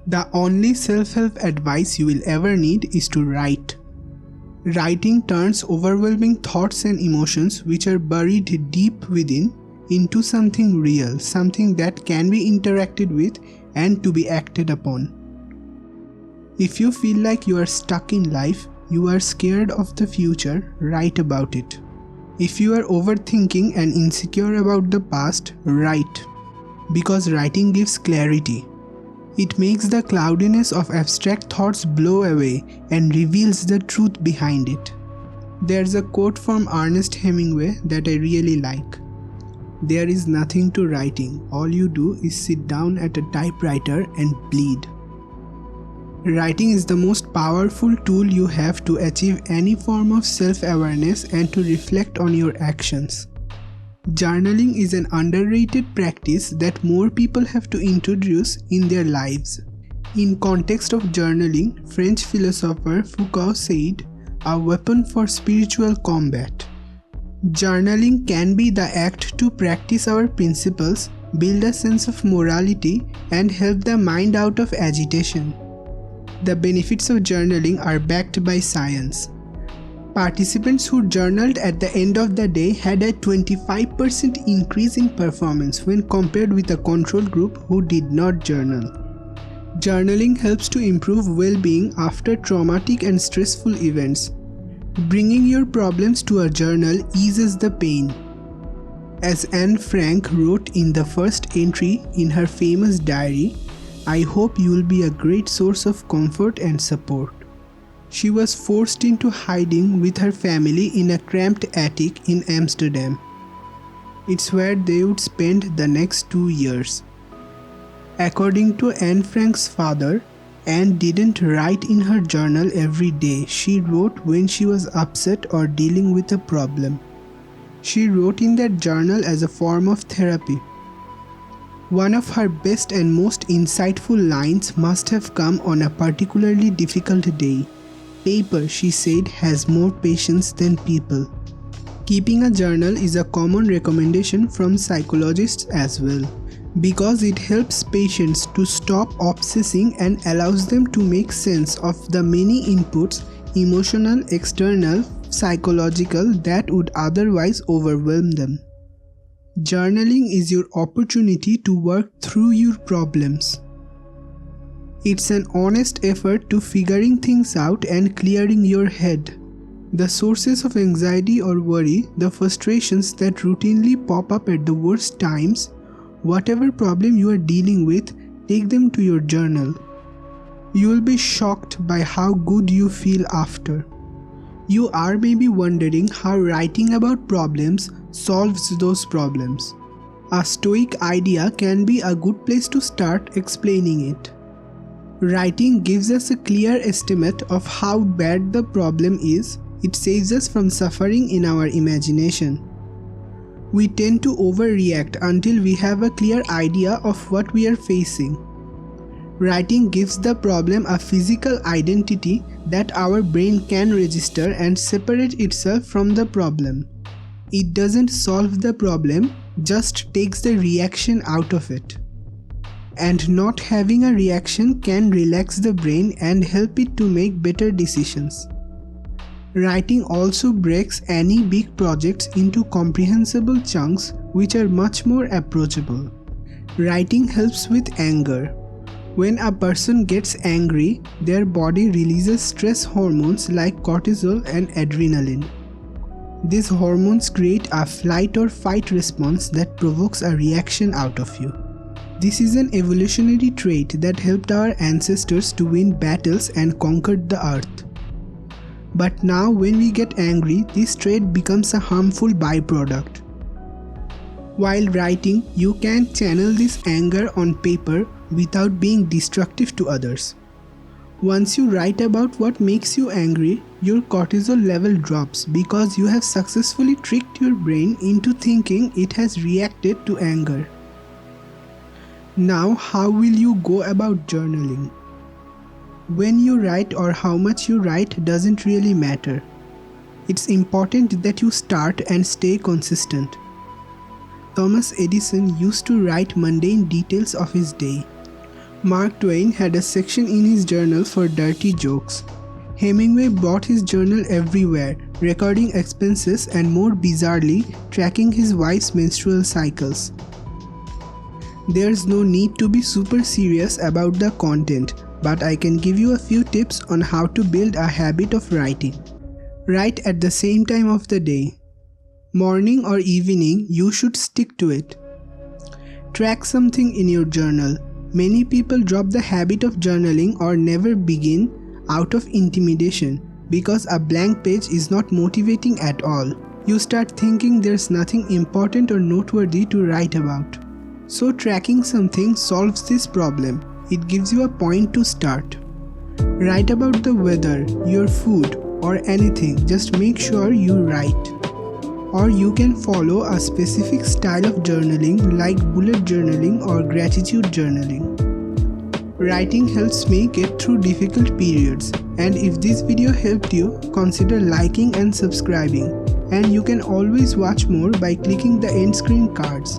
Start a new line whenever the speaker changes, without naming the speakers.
The only self-help advice you will ever need is to write. Writing turns overwhelming thoughts and emotions which are buried deep within into something real, something that can be interacted with and to be acted upon. If you feel like you are stuck in life, you are scared of the future, write about it. If you are overthinking and insecure about the past, write. Because writing gives clarity. It makes the cloudiness of abstract thoughts blow away and reveals the truth behind it. There's a quote from Ernest Hemingway that I really like. There is nothing to writing. All you do is sit down at a typewriter and bleed. Writing is the most powerful tool you have to achieve any form of self-awareness and to reflect on your actions. Journaling is an underrated practice that more people have to introduce in their lives. In context of journaling, French philosopher Foucault said, "A weapon for spiritual combat." Journaling can be the act to practice our principles, build a sense of morality, and help the mind out of agitation. The benefits of journaling are backed by science. Participants who journaled at the end of the day had a 25% increase in performance when compared with a control group who did not journal. Journaling helps to improve well-being after traumatic and stressful events. Bringing your problems to a journal eases the pain. As Anne Frank wrote in the first entry in her famous diary, "I hope you will be a great source of comfort and support." She was forced into hiding with her family in a cramped attic in Amsterdam. It's where they would spend the next 2 years. According to Anne Frank's father, Anne didn't write in her journal every day. She wrote when she was upset or dealing with a problem. She wrote in that journal as a form of therapy. One of her best and most insightful lines must have come on a particularly difficult day. "Paper," she said, "has more patience than people." Keeping a journal is a common recommendation from psychologists as well, because it helps patients to stop obsessing and allows them to make sense of the many inputs, emotional, external, psychological, that would otherwise overwhelm them. Journaling is your opportunity to work through your problems. It's an honest effort to figuring things out and clearing your head. The sources of anxiety or worry, the frustrations that routinely pop up at the worst times, whatever problem you are dealing with, take them to your journal. You will be shocked by how good you feel after. You are maybe wondering how writing about problems solves those problems. A stoic idea can be a good place to start explaining it. Writing gives us a clear estimate of how bad the problem is. It saves us from suffering in our imagination. We tend to overreact until we have a clear idea of what we are facing. Writing gives the problem a physical identity that our brain can register and separate itself from the problem. It doesn't solve the problem, just takes the reaction out of it. And not having a reaction can relax the brain and help it to make better decisions. Writing also breaks any big projects into comprehensible chunks which are much more approachable. Writing helps with anger. When a person gets angry, their body releases stress hormones like cortisol and adrenaline. These hormones create a flight or fight response that provokes a reaction out of you. This is an evolutionary trait that helped our ancestors to win battles and conquered the earth. But now when we get angry, this trait becomes a harmful byproduct. While writing, you can channel this anger on paper without being destructive to others. Once you write about what makes you angry, your cortisol level drops because you have successfully tricked your brain into thinking it has reacted to anger. Now, how will you go about journaling? When you write or how much you write doesn't really matter. It's important that you start and stay consistent. Thomas Edison used to write mundane details of his day. Mark Twain had a section in his journal for dirty jokes. Hemingway brought his journal everywhere, recording expenses and more bizarrely, tracking his wife's menstrual cycles. There's no need to be super serious about the content, but I can give you a few tips on how to build a habit of writing. Write at the same time of the day. Morning or evening, you should stick to it. Track something in your journal. Many people drop the habit of journaling or never begin out of intimidation because a blank page is not motivating at all. You start thinking there's nothing important or noteworthy to write about. So tracking something solves this problem. It gives you a point to start. Write about the weather, your food, or anything. Just make sure you write. Or you can follow a specific style of journaling like bullet journaling or gratitude journaling. Writing helps me get through difficult periods, and if this video helped you, consider liking and subscribing. And you can always watch more by clicking the end screen cards.